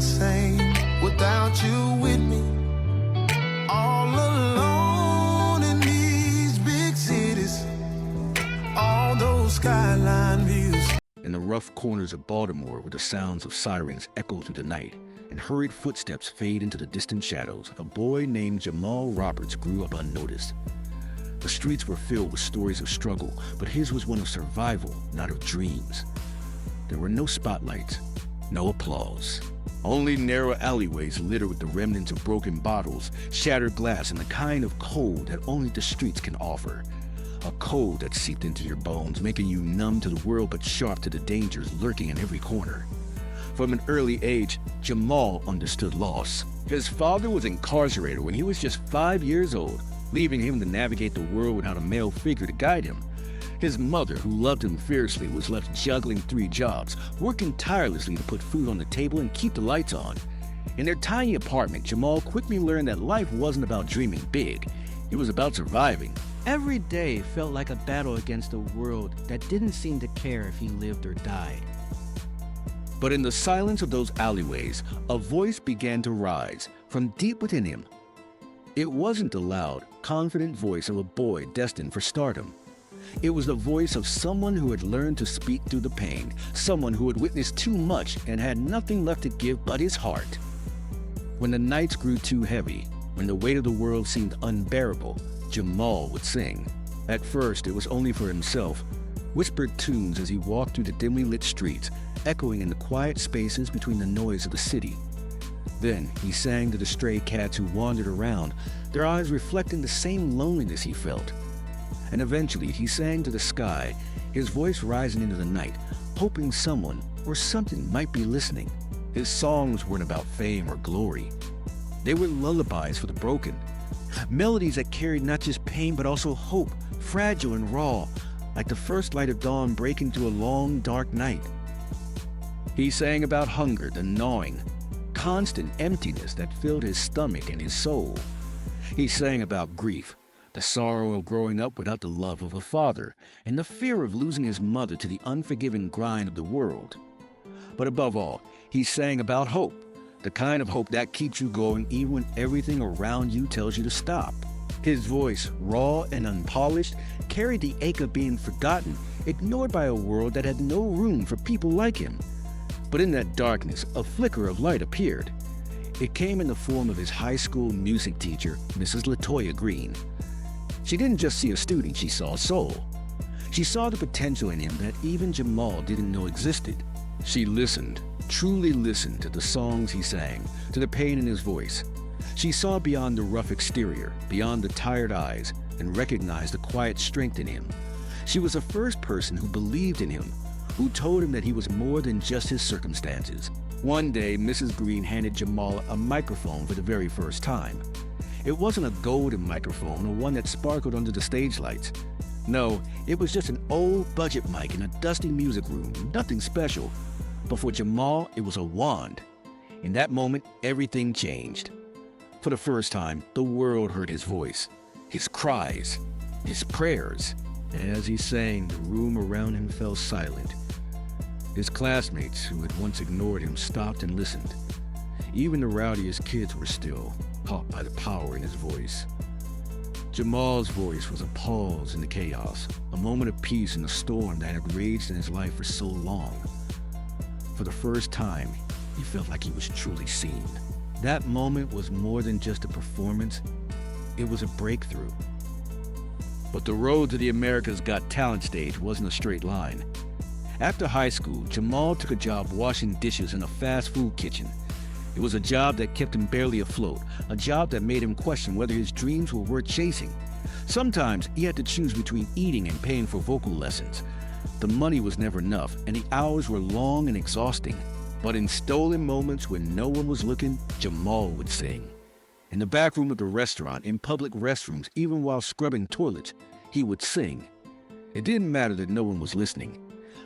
same without you with me. All alone in these big cities, all those skyline views. In the rough corners of Baltimore, where the sounds of sirens echo through the night and hurried footsteps fade into the distant shadows, a boy named Jamal Roberts grew up unnoticed. The streets were filled with stories of struggle, but his was one of survival, not of dreams. There were no spotlights, no applause. Only narrow alleyways littered with the remnants of broken bottles, shattered glass, and the kind of cold that only the streets can offer. A cold that seeped into your bones, making you numb to the world but sharp to the dangers lurking in every corner. From an early age, Jamal understood loss. His father was incarcerated when he was just 5 years old, leaving him to navigate the world without a male figure to guide him. His mother, who loved him fiercely, was left juggling 3 jobs, working tirelessly to put food on the table and keep the lights on. In their tiny apartment, Jamal quickly learned that life wasn't about dreaming big. It was about surviving. Every day felt like a battle against a world that didn't seem to care if he lived or died. But in the silence of those alleyways, a voice began to rise from deep within him. It wasn't the loud, confident voice of a boy destined for stardom. It was the voice of someone who had learned to speak through the pain, someone who had witnessed too much and had nothing left to give but his heart. When the nights grew too heavy, when the weight of the world seemed unbearable, Jamal would sing. At first, it was only for himself, whispered tunes as he walked through the dimly lit streets, echoing in the quiet spaces between the noise of the city. Then he sang to the stray cats who wandered around, their eyes reflecting the same loneliness he felt. And eventually he sang to the sky, his voice rising into the night, hoping someone or something might be listening. His songs weren't about fame or glory. They were lullabies for the broken, melodies that carried not just pain but also hope, fragile and raw, like the first light of dawn breaking through a long, dark night. He sang about hunger, the gnawing, constant emptiness that filled his stomach and his soul. He sang about grief, the sorrow of growing up without the love of a father, and the fear of losing his mother to the unforgiving grind of the world. But above all, he sang about hope, the kind of hope that keeps you going even when everything around you tells you to stop. His voice, raw and unpolished, carried the ache of being forgotten, ignored by a world that had no room for people like him. But in that darkness, a flicker of light appeared. It came in the form of his high school music teacher, Mrs. LaToya Green. She didn't just see a student, she saw a soul. She saw the potential in him that even Jamal didn't know existed. She listened, truly listened to the songs he sang, to the pain in his voice. She saw beyond the rough exterior, beyond the tired eyes, and recognized the quiet strength in him. She was the first person who believed in him, who told him that he was more than just his circumstances. One day, Mrs. Green handed Jamal a microphone for the very first time. It wasn't a golden microphone or one that sparkled under the stage lights. No, it was just an old budget mic in a dusty music room, nothing special. But for Jamal, it was a wand. In that moment, everything changed. For the first time, the world heard his voice, his cries, his prayers. As he sang, the room around him fell silent. His classmates, who had once ignored him, stopped and listened. Even the rowdiest kids were still, caught by the power in his voice. Jamal's voice was a pause in the chaos, a moment of peace in the storm that had raged in his life for so long. For the first time, he felt like he was truly seen. That moment was more than just a performance, it was a breakthrough. But the road to the America's Got Talent stage wasn't a straight line. After high school, Jamal took a job washing dishes in a fast food kitchen. It was a job that kept him barely afloat, a job that made him question whether his dreams were worth chasing. Sometimes he had to choose between eating and paying for vocal lessons. The money was never enough, and the hours were long and exhausting. But in stolen moments when no one was looking, Jamal would sing. In the back room of the restaurant, in public restrooms, even while scrubbing toilets, he would sing. It didn't matter that no one was listening.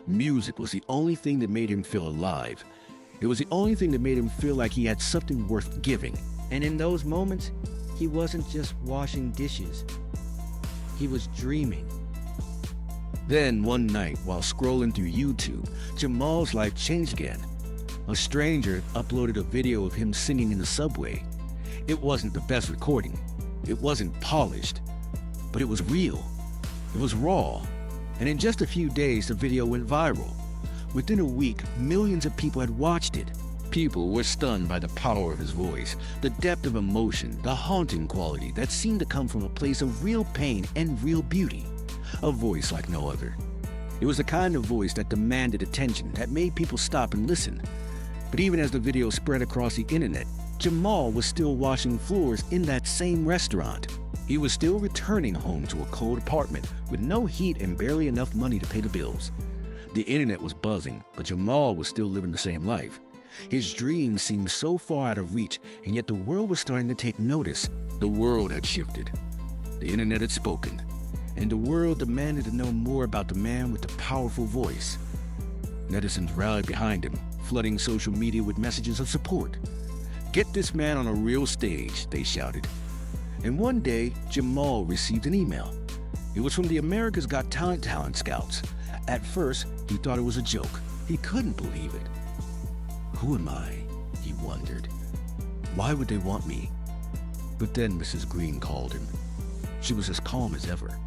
Music was the only thing that made him feel alive. It was the only thing that made him feel like he had something worth giving. And in those moments, he wasn't just washing dishes. He was dreaming. Then one night, while scrolling through YouTube, Jamal's life changed again. A stranger uploaded a video of him singing in the subway. It wasn't the best recording. It wasn't polished, but it was real. It was raw. And in just a few days, the video went viral. Within a week, millions of people had watched it. People were stunned by the power of his voice, the depth of emotion, the haunting quality that seemed to come from a place of real pain and real beauty. A voice like no other. It was the kind of voice that demanded attention, that made people stop and listen. But even as the video spread across the internet, Jamal was still washing floors in that same restaurant. He was still returning home to a cold apartment with no heat and barely enough money to pay the bills. The internet was buzzing, but Jamal was still living the same life. His dreams seemed so far out of reach, and yet the world was starting to take notice. The world had shifted. The internet had spoken, and the world demanded to know more about the man with the powerful voice. Netizens rallied behind him, flooding social media with messages of support. "Get this man on a real stage," they shouted. And one day, Jamal received an email. It was from the America's Got Talent Scouts. At first, he thought it was a joke. He couldn't believe it. Who am I? He wondered. Why would they want me? But then Mrs. Green called him. She was as calm as ever.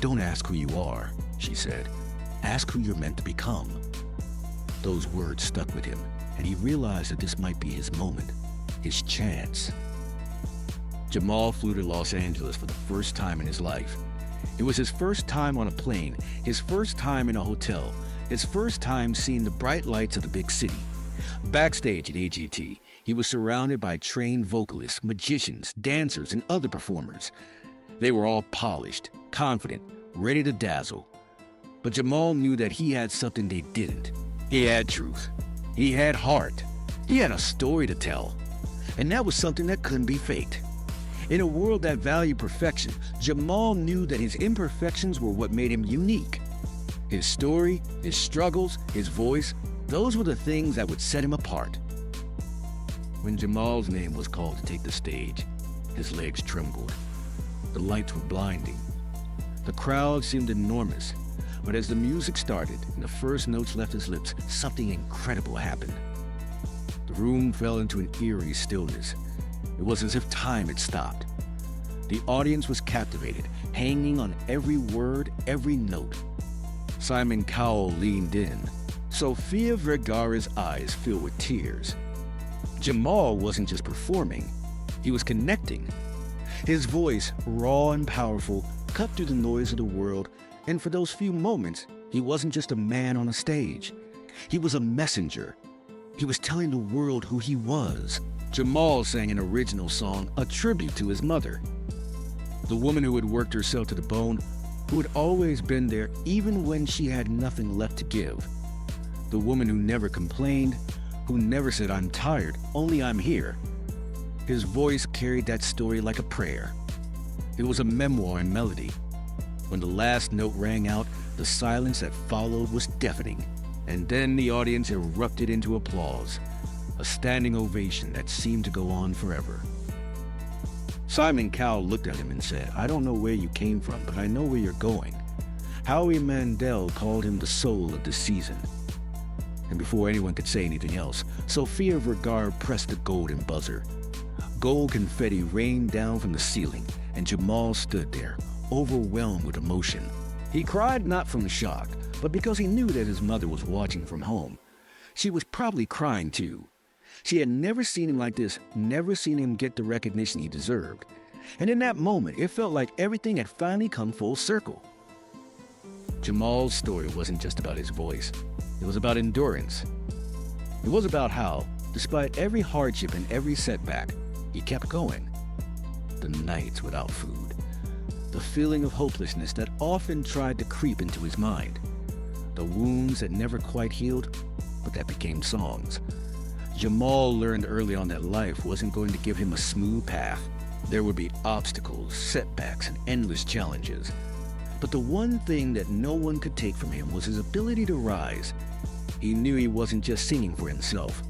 "Don't ask who you are," she said. "Ask who you're meant to become." Those words stuck with him, and he realized that this might be his moment, his chance. Jamal flew to Los Angeles for the first time in his life. It was his first time on a plane, his first time in a hotel, his first time seeing the bright lights of the big city. Backstage at AGT, he was surrounded by trained vocalists, magicians, dancers, and other performers. They were all polished, confident, ready to dazzle. But Jamal knew that he had something they didn't. He had truth. He had heart. He had a story to tell. And that was something that couldn't be faked. In a world that valued perfection, Jamal knew that his imperfections were what made him unique. His story, his struggles, his voice, those were the things that would set him apart. When Jamal's name was called to take the stage, his legs trembled. The lights were blinding. The crowd seemed enormous, but as the music started and the first notes left his lips, something incredible happened. The room fell into an eerie stillness. It was as if time had stopped. The audience was captivated, hanging on every word, every note. Simon Cowell leaned in. Sofia Vergara's eyes filled with tears. Jamal wasn't just performing, he was connecting. His voice, raw and powerful, cut through the noise of the world, and for those few moments, he wasn't just a man on a stage. He was a messenger. He was telling the world who he was. Jamal sang an original song, a tribute to his mother. The woman who had worked herself to the bone, who had always been there even when she had nothing left to give. The woman who never complained, who never said, "I'm tired, only I'm here." His voice carried that story like a prayer. It was a memoir in melody. When the last note rang out, the silence that followed was deafening. And then the audience erupted into applause, a standing ovation that seemed to go on forever. Simon Cowell looked at him and said, "I don't know where you came from, but I know where you're going." Howie Mandel called him the soul of the season. And before anyone could say anything else, Sofia Vergara pressed the golden buzzer. Gold confetti rained down from the ceiling, and Jamal stood there, overwhelmed with emotion. He cried not from shock, but because he knew that his mother was watching from home. She was probably crying too. She had never seen him like this, never seen him get the recognition he deserved. And in that moment, it felt like everything had finally come full circle. Jamal's story wasn't just about his voice. It was about endurance. It was about how, despite every hardship and every setback, he kept going. The nights without food. The feeling of hopelessness that often tried to creep into his mind. The wounds that never quite healed, but that became songs. Jamal learned early on that life wasn't going to give him a smooth path. There would be obstacles, setbacks, and endless challenges. But the one thing that no one could take from him was his ability to rise. He knew he wasn't just singing for himself.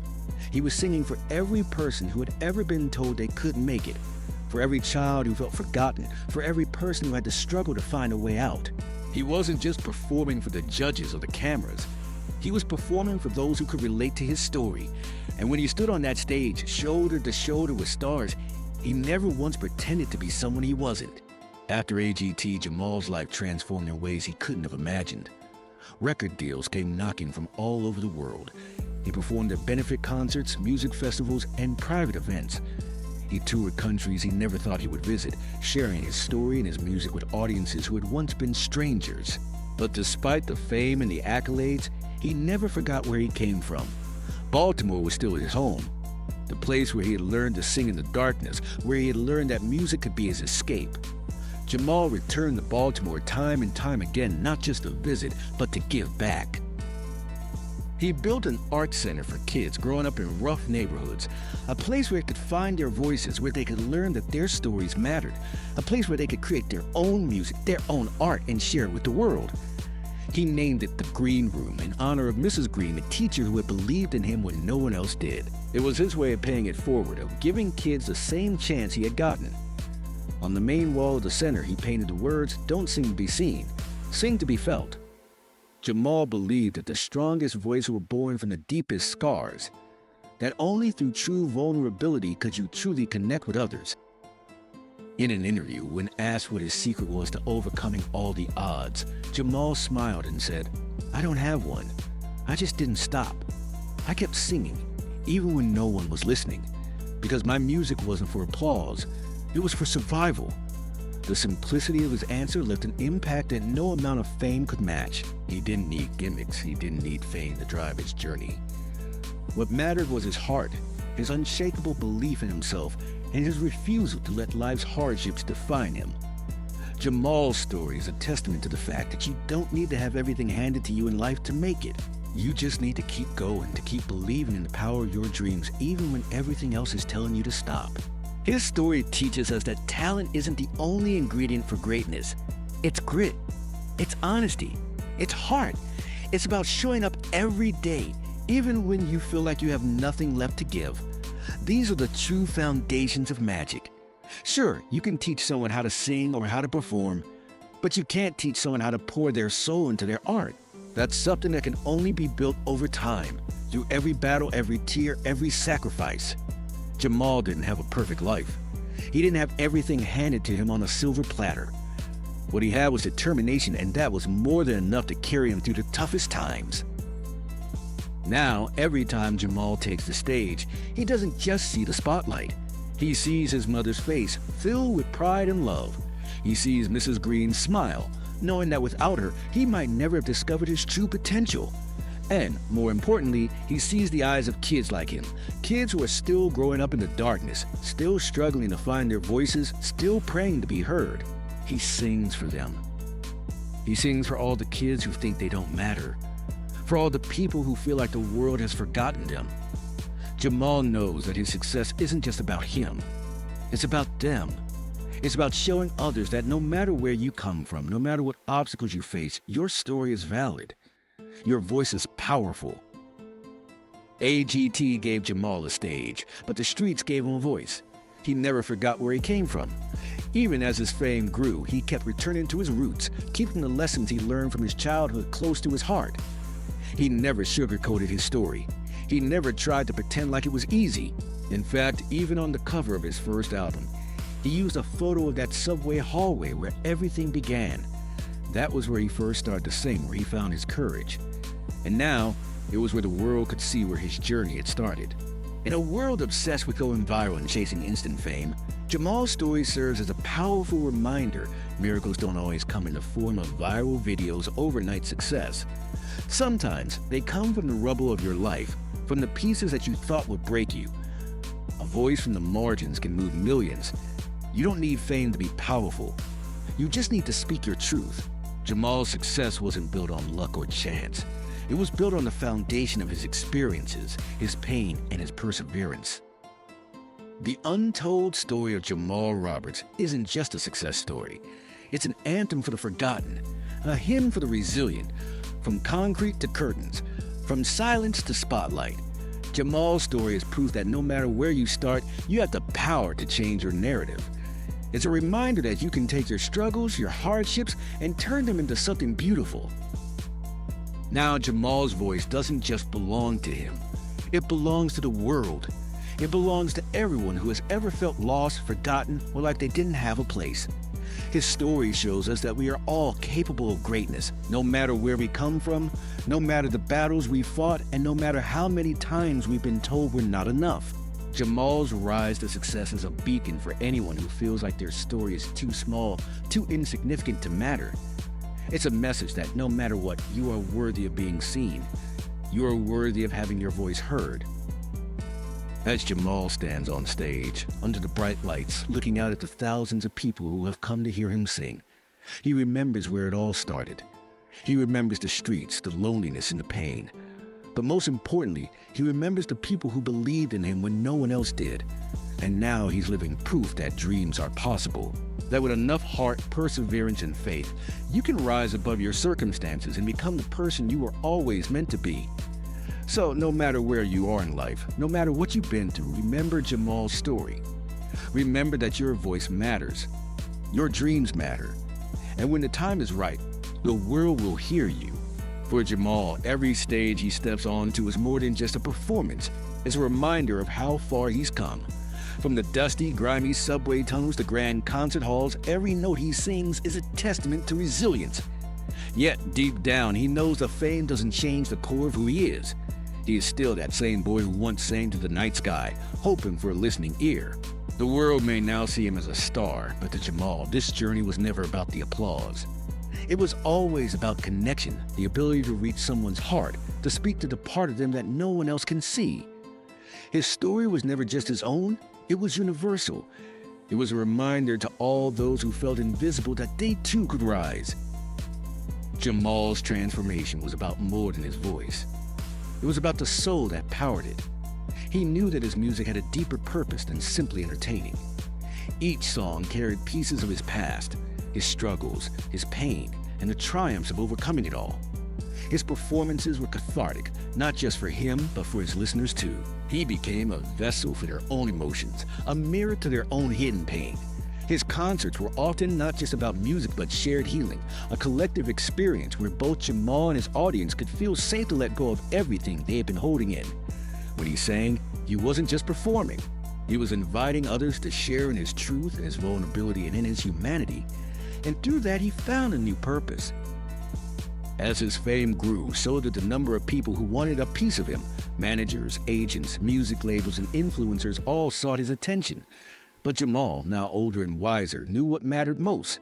He was singing for every person who had ever been told they couldn't make it, for every child who felt forgotten, for every person who had to struggle to find a way out. He wasn't just performing for the judges or the cameras. He was performing for those who could relate to his story. And when he stood on that stage, shoulder to shoulder with stars, he never once pretended to be someone he wasn't. After AGT, Jamal's life transformed in ways he couldn't have imagined. Record deals came knocking from all over the world. He performed at benefit concerts, music festivals, and private events. He toured countries he never thought he would visit, sharing his story and his music with audiences who had once been strangers. But despite the fame and the accolades, he never forgot where he came from. Baltimore was still his home, the place where he had learned to sing in the darkness, where he had learned that music could be his escape. Jamal returned to Baltimore time and time again, not just to visit, but to give back. He built an art center for kids growing up in rough neighborhoods, a place where they could find their voices, where they could learn that their stories mattered, a place where they could create their own music, their own art, and share it with the world. He named it the Green Room in honor of Mrs. Green, a teacher who had believed in him when no one else did. It was his way of paying it forward, of giving kids the same chance he had gotten. On the main wall of the center, he painted the words, "Don't sing to be seen, sing to be felt." Jamal believed that the strongest voices were born from the deepest scars, that only through true vulnerability could you truly connect with others. In an interview, when asked what his secret was to overcoming all the odds, Jamal smiled and said, "I don't have one. I just didn't stop. I kept singing, even when no one was listening, because my music wasn't for applause, it was for survival." The simplicity of his answer left an impact that no amount of fame could match. He didn't need gimmicks, he didn't need fame to drive his journey. What mattered was his heart, his unshakable belief in himself, and his refusal to let life's hardships define him. Jamal's story is a testament to the fact that you don't need to have everything handed to you in life to make it. You just need to keep going, to keep believing in the power of your dreams, even when everything else is telling you to stop. His story teaches us that talent isn't the only ingredient for greatness. It's grit, it's honesty, it's heart. It's about showing up every day, even when you feel like you have nothing left to give. These are the true foundations of magic. Sure, you can teach someone how to sing or how to perform, but you can't teach someone how to pour their soul into their art. That's something that can only be built over time, through every battle, every tear, every sacrifice. Jamal didn't have a perfect life. He didn't have everything handed to him on a silver platter. What he had was determination, and that was more than enough to carry him through the toughest times. Now, every time Jamal takes the stage, he doesn't just see the spotlight. He sees his mother's face, filled with pride and love. He sees Mrs. Green's smile, knowing that without her, he might never have discovered his true potential. And, more importantly, he sees the eyes of kids like him, kids who are still growing up in the darkness, still struggling to find their voices, still praying to be heard. He sings for them. He sings for all the kids who think they don't matter, for all the people who feel like the world has forgotten them. Jamal knows that his success isn't just about him. It's about them. It's about showing others that no matter where you come from, no matter what obstacles you face, your story is valid. Your voice is powerful. AGT gave Jamal a stage, but the streets gave him a voice. He never forgot where he came from. Even as his fame grew, he kept returning to his roots, keeping the lessons he learned from his childhood close to his heart. He never sugarcoated his story. He never tried to pretend like it was easy. In fact, even on the cover of his first album, he used a photo of that subway hallway where everything began. That was where he first started to sing, where he found his courage. And now, it was where the world could see where his journey had started. In a world obsessed with going viral and chasing instant fame, Jamal's story serves as a powerful reminder miracles don't always come in the form of viral videos' overnight success. Sometimes they come from the rubble of your life, from the pieces that you thought would break you. A voice from the margins can move millions. You don't need fame to be powerful. You just need to speak your truth. Jamal's success wasn't built on luck or chance. It was built on the foundation of his experiences, his pain, and his perseverance. The untold story of Jamal Roberts isn't just a success story. It's an anthem for the forgotten, a hymn for the resilient. From concrete to curtains, from silence to spotlight, Jamal's story is proof that no matter where you start, you have the power to change your narrative. It's a reminder that you can take your struggles, your hardships, and turn them into something beautiful. Now Jamal's voice doesn't just belong to him. It belongs to the world. It belongs to everyone who has ever felt lost, forgotten, or like they didn't have a place. His story shows us that we are all capable of greatness, no matter where we come from, no matter the battles we fought, and no matter how many times we've been told we're not enough. Jamal's rise to success is a beacon for anyone who feels like their story is too small, too insignificant to matter. It's a message that no matter what, you are worthy of being seen. You are worthy of having your voice heard. As Jamal stands on stage, under the bright lights, looking out at the thousands of people who have come to hear him sing, he remembers where it all started. He remembers the streets, the loneliness, and the pain. But most importantly, he remembers the people who believed in him when no one else did. And now he's living proof that dreams are possible. That with enough heart, perseverance, and faith, you can rise above your circumstances and become the person you were always meant to be. So no matter where you are in life, no matter what you've been through, remember Jamal's story. Remember that your voice matters. Your dreams matter. And when the time is right, the world will hear you. For Jamal, every stage he steps onto is more than just a performance. It's a reminder of how far he's come. From the dusty, grimy subway tunnels to grand concert halls, every note he sings is a testament to resilience. Yet, deep down, he knows the fame doesn't change the core of who he is. He is still that same boy who once sang to the night sky, hoping for a listening ear. The world may now see him as a star, but to Jamal, this journey was never about the applause. It was always about connection, the ability to reach someone's heart, to speak to the part of them that no one else can see. His story was never just his own, it was universal. It was a reminder to all those who felt invisible that they too could rise. Jamal's transformation was about more than his voice. It was about the soul that powered it. He knew that his music had a deeper purpose than simply entertaining. Each song carried pieces of his past, his struggles, his pain, and the triumphs of overcoming it all. His performances were cathartic, not just for him, but for his listeners too. He became a vessel for their own emotions, a mirror to their own hidden pain. His concerts were often not just about music, but shared healing, a collective experience where both Jamal and his audience could feel safe to let go of everything they had been holding in. When he sang, he wasn't just performing. He was inviting others to share in his truth, his vulnerability, and in his humanity. And through that, he found a new purpose. As his fame grew, so did the number of people who wanted a piece of him. Managers, agents, music labels, and influencers all sought his attention. But Jamal, now older and wiser, knew what mattered most.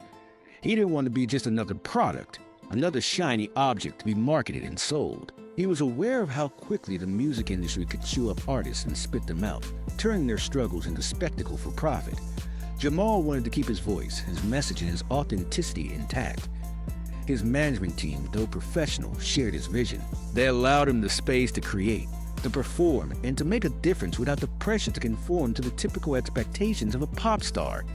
He didn't want to be just another product, another shiny object to be marketed and sold. He was aware of how quickly the music industry could chew up artists and spit them out, turning their struggles into spectacle for profit. Jamal wanted to keep his voice, his message, and his authenticity intact. His management team, though professional, shared his vision. They allowed him the space to create, to perform, and to make a difference without the pressure to conform to the typical expectations of a pop star.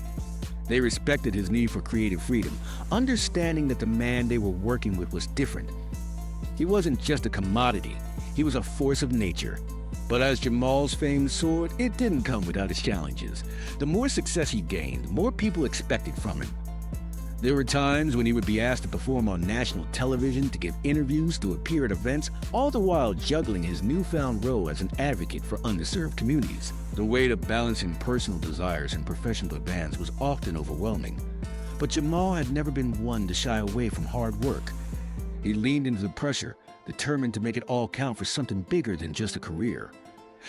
They respected his need for creative freedom, understanding that the man they were working with was different. He wasn't just a commodity, he was a force of nature. But as Jamal's fame soared, it didn't come without its challenges. The more success he gained, the more people expected from him. There were times when he would be asked to perform on national television, to give interviews, to appear at events, all the while juggling his newfound role as an advocate for underserved communities. The weight of balancing personal desires and professional demands was often overwhelming. But Jamal had never been one to shy away from hard work. He leaned into the pressure, determined to make it all count for something bigger than just a career.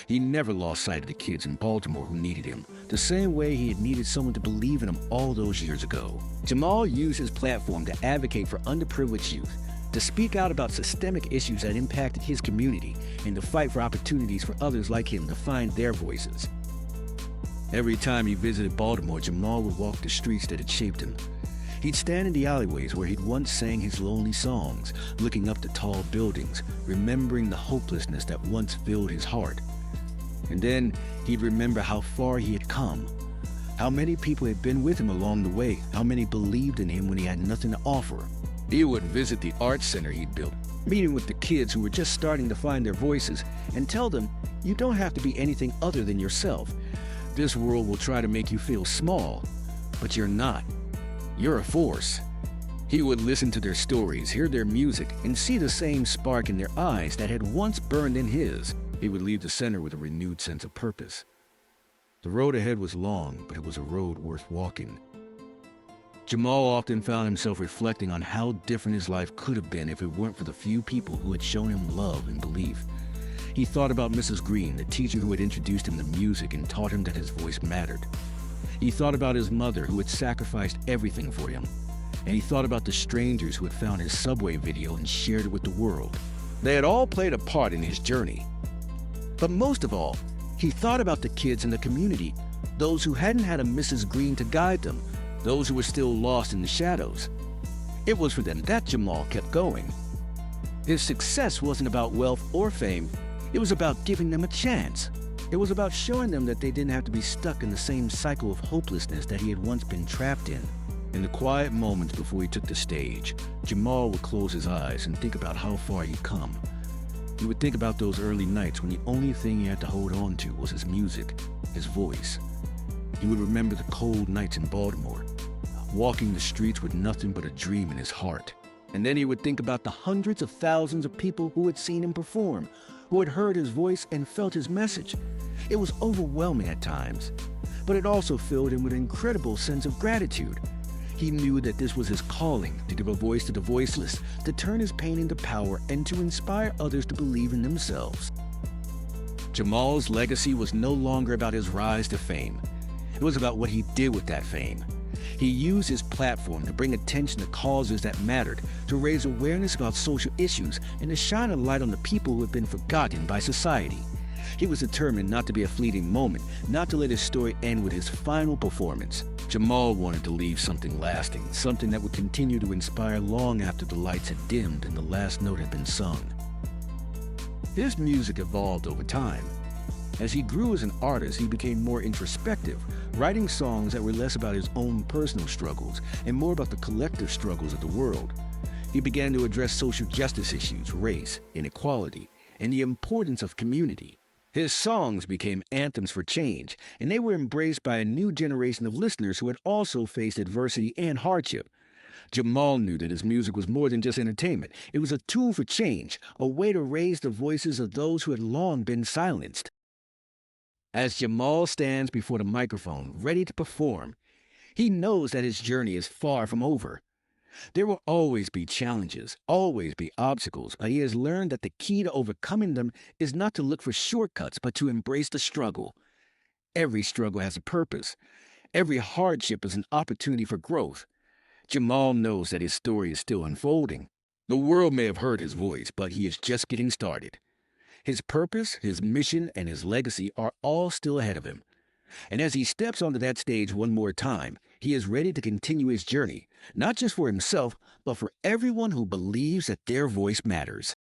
He never lost sight of the kids in Baltimore who needed him, the same way he had needed someone to believe in him all those years ago. Jamal used his platform to advocate for underprivileged youth, to speak out about systemic issues that impacted his community, and to fight for opportunities for others like him to find their voices. Every time he visited Baltimore, Jamal would walk the streets that had shaped him. He'd stand in the alleyways where he'd once sang his lonely songs, looking up to tall buildings, remembering the hopelessness that once filled his heart. And then he'd remember how far he had come, how many people had been with him along the way, how many believed in him when he had nothing to offer. He would visit the arts center he'd built, meeting with the kids who were just starting to find their voices, and tell them, you don't have to be anything other than yourself. This world will try to make you feel small, but you're not. You're a force. He would listen to their stories, hear their music, and see the same spark in their eyes that had once burned in his. He would leave the center with a renewed sense of purpose. The road ahead was long, but it was a road worth walking. Jamal often found himself reflecting on how different his life could have been if it weren't for the few people who had shown him love and belief. He thought about Mrs. Green, the teacher who had introduced him to music and taught him that his voice mattered. He thought about his mother who had sacrificed everything for him. And he thought about the strangers who had found his subway video and shared it with the world. They had all played a part in his journey. But most of all, he thought about the kids in the community, those who hadn't had a Mrs. Green to guide them, those who were still lost in the shadows. It was for them that Jamal kept going. His success wasn't about wealth or fame. It was about giving them a chance. It was about showing them that they didn't have to be stuck in the same cycle of hopelessness that he had once been trapped in. In the quiet moments before he took the stage, Jamal would close his eyes and think about how far he'd come. He would think about those early nights when the only thing he had to hold on to was his music, his voice. He would remember the cold nights in Baltimore, walking the streets with nothing but a dream in his heart. And then he would think about the hundreds of thousands of people who had seen him perform, who had heard his voice and felt his message. It was overwhelming at times, but it also filled him with an incredible sense of gratitude. He knew that this was his calling, to give a voice to the voiceless, to turn his pain into power, and to inspire others to believe in themselves. Jamal's legacy was no longer about his rise to fame. It was about what he did with that fame. He used his platform to bring attention to causes that mattered, to raise awareness about social issues, and to shine a light on the people who had been forgotten by society. He was determined not to be a fleeting moment, not to let his story end with his final performance. Jamal wanted to leave something lasting, something that would continue to inspire long after the lights had dimmed and the last note had been sung. His music evolved over time. As he grew as an artist, he became more introspective, writing songs that were less about his own personal struggles and more about the collective struggles of the world. He began to address social justice issues, race, inequality, and the importance of community. His songs became anthems for change, and they were embraced by a new generation of listeners who had also faced adversity and hardship. Jamal knew that his music was more than just entertainment. It was a tool for change, a way to raise the voices of those who had long been silenced. As Jamal stands before the microphone, ready to perform, he knows that his journey is far from over. There will always be challenges, always be obstacles, but he has learned that the key to overcoming them is not to look for shortcuts, but to embrace the struggle. Every struggle has a purpose. Every hardship is an opportunity for growth. Jamal knows that his story is still unfolding. The world may have heard his voice, but he is just getting started. His purpose, his mission, and his legacy are all still ahead of him. And as he steps onto that stage one more time, he is ready to continue his journey, not just for himself, but for everyone who believes that their voice matters.